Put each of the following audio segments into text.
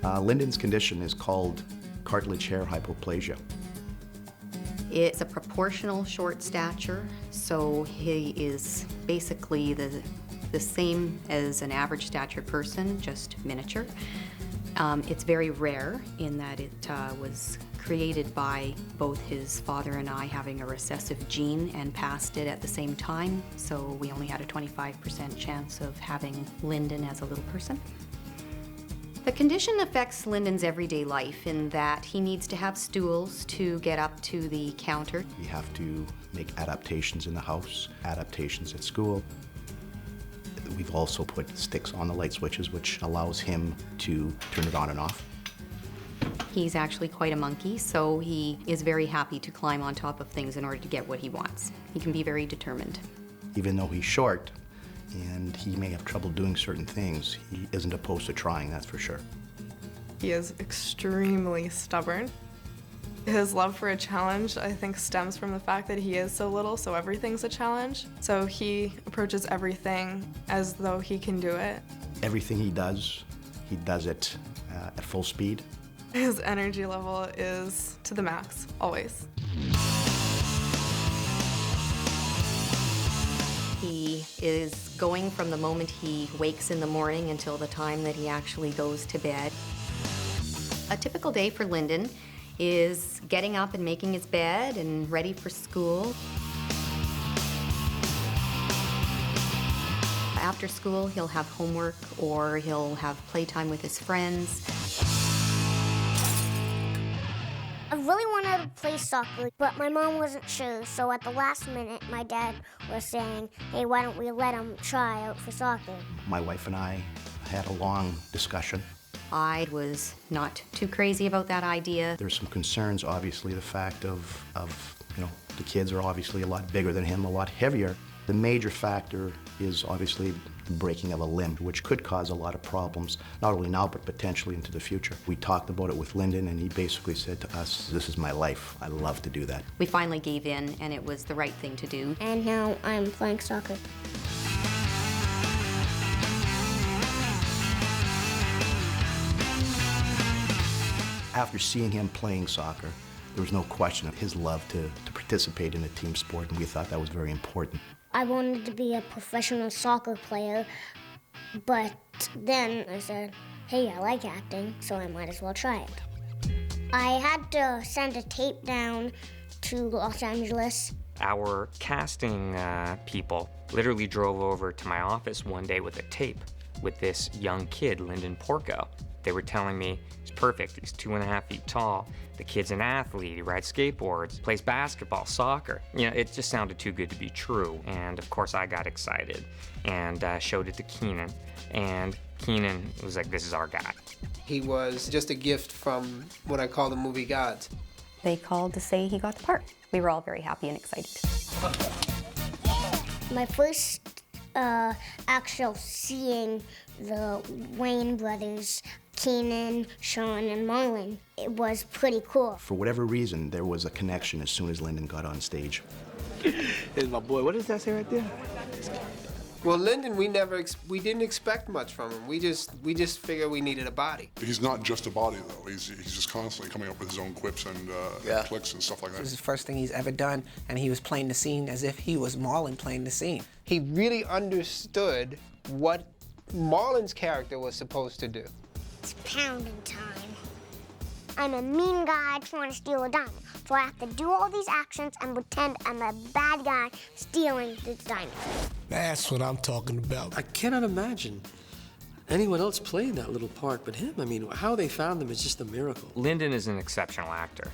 Lyndon's condition is called cartilage hair hypoplasia. It's a proportional short stature, so he is basically the same as an average stature person, just miniature. It's very rare in that it was created by both his father and I having a recessive gene and passed it at the same time, so we only had a 25% chance of having Lyndon as a little person. The condition affects Lyndon's everyday life in that he needs to have stools to get up to the counter. We have to make adaptations in the house, adaptations at school. We've also put sticks on the light switches, which allows him to turn it on and off. He's actually quite a monkey, so he is very happy to climb on top of things in order to get what he wants. He can be very determined. Even though he's short and he may have trouble doing certain things, he isn't opposed to trying, that's for sure. He is extremely stubborn. His love for a challenge, I think, stems from the fact that he is so little, so everything's a challenge. So he approaches everything as though he can do it. Everything he does it at full speed. His energy level is to the max, always. He is going from the moment he wakes in the morning until the time that he actually goes to bed. A typical day for Lyndon is getting up and making his bed and ready for school. After school, he'll have homework or he'll have playtime with his friends. I really wanted to play soccer, but my mom wasn't sure, so at the last minute, my dad was saying, hey, why don't we let him try out for soccer? My wife and I had a long discussion. I was not too crazy about that idea. There's some concerns, obviously, the fact of the kids are obviously a lot bigger than him, a lot heavier. The major factor is obviously the breaking of a limb, which could cause a lot of problems, not only now, but potentially into the future. We talked about it with Lyndon, and he basically said to us, this is my life. I love to do that. We finally gave in, and it was the right thing to do. And now I'm playing soccer. After seeing him playing soccer, there was no question of his love to participate in a team sport, and we thought that was very important. I wanted to be a professional soccer player, but then I said, hey, I like acting, so I might as well try it. I had to send a tape down to Los Angeles. Our casting people literally drove over to my office one day with a tape with this young kid, Lyndon Porco. They were telling me he's perfect, he's 2.5 feet tall, the kid's an athlete, he rides skateboards, plays basketball, soccer. You know, it just sounded too good to be true. And of course I got excited and showed it to Keenan. And Keenan was like, this is our guy. He was just a gift from what I call the movie gods. They called to say he got the part. We were all very happy and excited. My first actual seeing the Wayne brothers, Keenan, Sean, and Marlon, it was pretty cool. For whatever reason, there was a connection as soon as Lyndon got on stage. Here's my boy. What does that say right there? Well, Lyndon, we didn't expect much from him. We just figured we needed a body. He's not just a body, though. He's just constantly coming up with his own quips and clicks and stuff like that. It was the first thing he's ever done, and he was playing the scene as if he was Marlon playing the scene. He really understood what Marlon's character was supposed to do. It's pounding time. I'm a mean guy trying to steal a diamond, so I have to do all these actions and pretend I'm a bad guy stealing this diamond. That's what I'm talking about. I cannot imagine anyone else playing that little part but him. I mean, how they found him is just a miracle. Lyndon is an exceptional actor.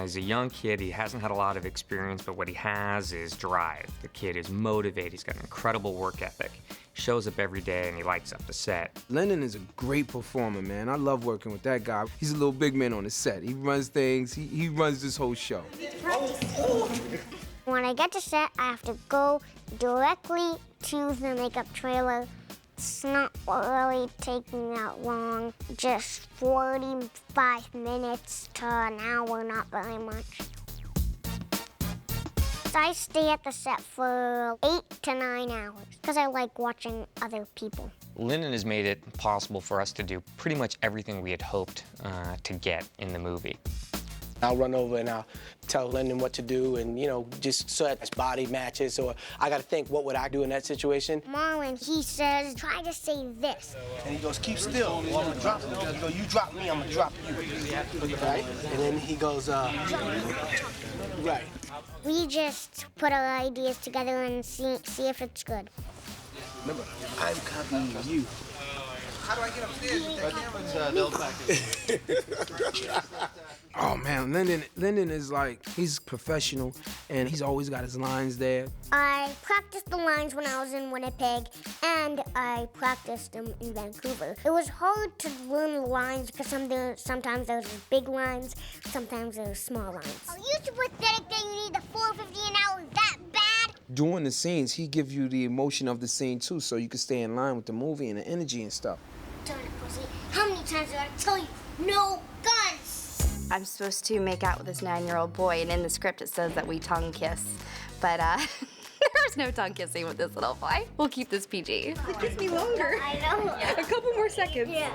He's a young kid, he hasn't had a lot of experience, but what he has is drive. The kid is motivated, he's got an incredible work ethic. Shows up every day and he lights up the set. Lyndon is a great performer, man. I love working with that guy. He's a little big man on the set. He runs things, he runs this whole show. When I get to set, I have to go directly to the makeup trailer. It's not really taking that long, just 45 minutes to an hour, not very much. I stay at the set for 8 to 9 hours because I like watching other people. Lyndon has made it possible for us to do pretty much everything we had hoped to get in the movie. I'll run over and I'll tell Lyndon what to do and, you know, just so that his body matches, or I gotta think, what would I do in that situation? Marlon, he says, try to say this. And he goes, keep still, or I'm gonna drop you. He goes, you drop me, I'm gonna drop you. Right? And then he goes, right. We just put our ideas together and see if it's good. Remember, I'm copying you. How do I get upstairs? Oh man, Lyndon is like, he's professional and he's always got his lines there. I practiced the lines when I was in Winnipeg, and I practiced them in Vancouver. It was hard to learn the lines because sometimes there was big lines, sometimes there were small lines. Are you so pathetic that you need the $4.50 an hour that bad? During the scenes, he gives you the emotion of the scene too, so you can stay in line with the movie and the energy and stuff. Darn it, pussy. How many times did I tell you, no guns? I'm supposed to make out with this 9-year-old boy, and in the script it says that we tongue kiss. But there's no tongue kissing with this little boy. We'll keep this PG. Kiss me longer. I know. A couple more seconds. Yeah.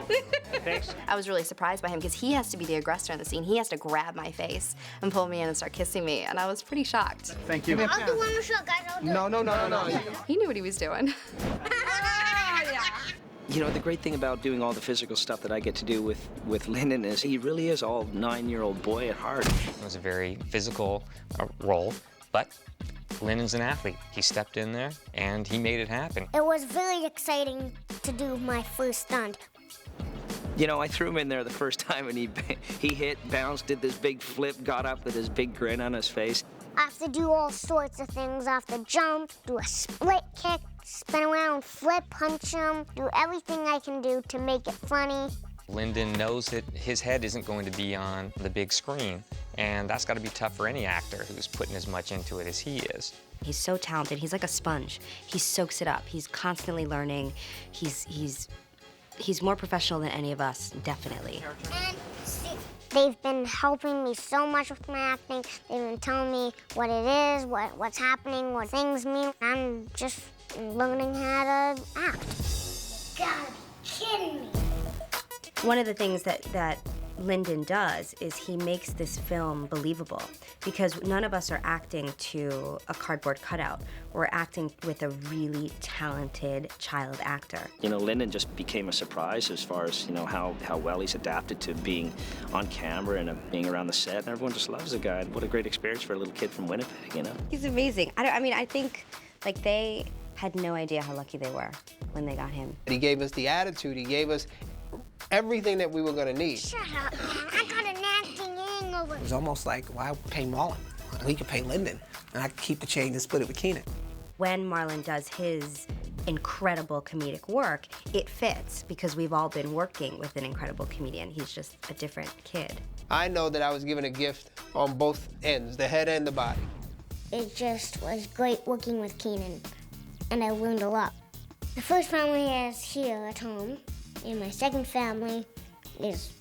Thanks. I was really surprised by him because he has to be the aggressor in the scene. He has to grab my face and pull me in and start kissing me, and I was pretty shocked. Thank you. I'll do one more shot, guys. I'll do it. No. He knew what he was doing. You know, the great thing about doing all the physical stuff that I get to do with Lyndon is he really is all 9-year-old boy at heart. It was a very physical role, but Lyndon's an athlete. He stepped in there and he made it happen. It was very exciting to do my first stunt. You know, I threw him in there the first time and he hit, bounced, did this big flip, got up with his big grin on his face. I have to do all sorts of things. I have to jump, do a split kick, spin around, flip, punch him, do everything I can do to make it funny. Lyndon knows that his head isn't going to be on the big screen, and that's got to be tough for any actor who's putting as much into it as he is. He's so talented. He's like a sponge. He soaks it up. He's constantly learning. He's more professional than any of us, definitely. They've been helping me so much with my acting. They've been telling me what it is, what's happening, what things mean. I'm just learning how to act. You gotta be kidding me. One of the things that Lyndon does is he makes this film believable because none of us are acting to a cardboard cutout. We're acting with a really talented child actor. You know, Lyndon just became a surprise as far as, you know, how well he's adapted to being on camera and being around the set. And everyone just loves the guy. What a great experience for a little kid from Winnipeg, you know? He's amazing. I think, like, they had no idea how lucky they were when they got him. He gave us the attitude. He gave us everything that we were going to need. Shut up, man. I got an acting hangover. It was almost like, why pay Marlon? We could pay Lyndon, and I could keep the change and split it with Keenan. When Marlon does his incredible comedic work, it fits because we've all been working with an incredible comedian. He's just a different kid. I know that I was given a gift on both ends, the head and the body. It just was great working with Keenan, and I learned a lot. The first family is here at home, and my second family is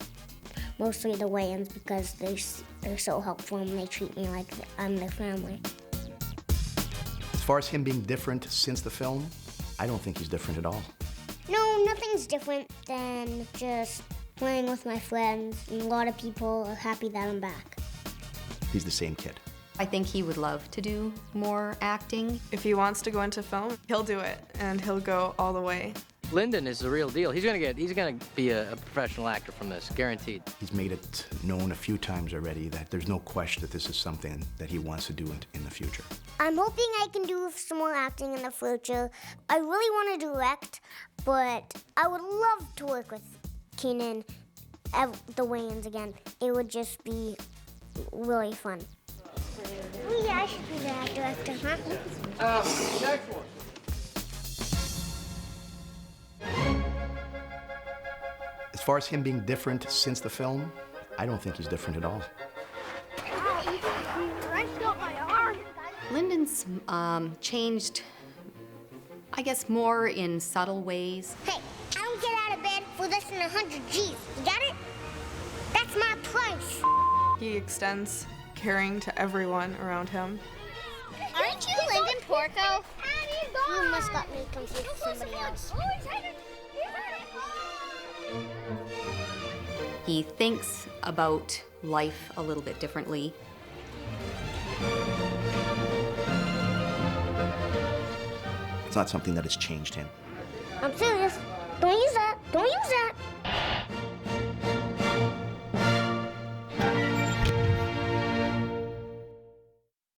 mostly the Wayans because they're so helpful and they treat me like I'm their family. As far as him being different since the film, I don't think he's different at all. No, nothing's different than just playing with my friends, and a lot of people are happy that I'm back. He's the same kid. I think he would love to do more acting. If he wants to go into film, he'll do it, and he'll go all the way. Lyndon is the real deal. He's gonna be a professional actor from this, guaranteed. He's made it known a few times already that there's no question that this is something that he wants to do in the future. I'm hoping I can do some more acting in the future. I really want to direct, but I would love to work with Keenan, the Wayans again. It would just be really fun. Oh yeah, I should be the director, huh? Next one. As far as him being different since the film, I don't think he's different at all. Lyndon's changed, I guess, more in subtle ways. Hey, I don't get out of bed for less than 100 G's. You got it? That's my price. He extends caring to everyone around him. Porco? You must got me confused with somebody else. He thinks about life a little bit differently. It's not something that has changed him. I'm serious. Don't use that. Don't use that.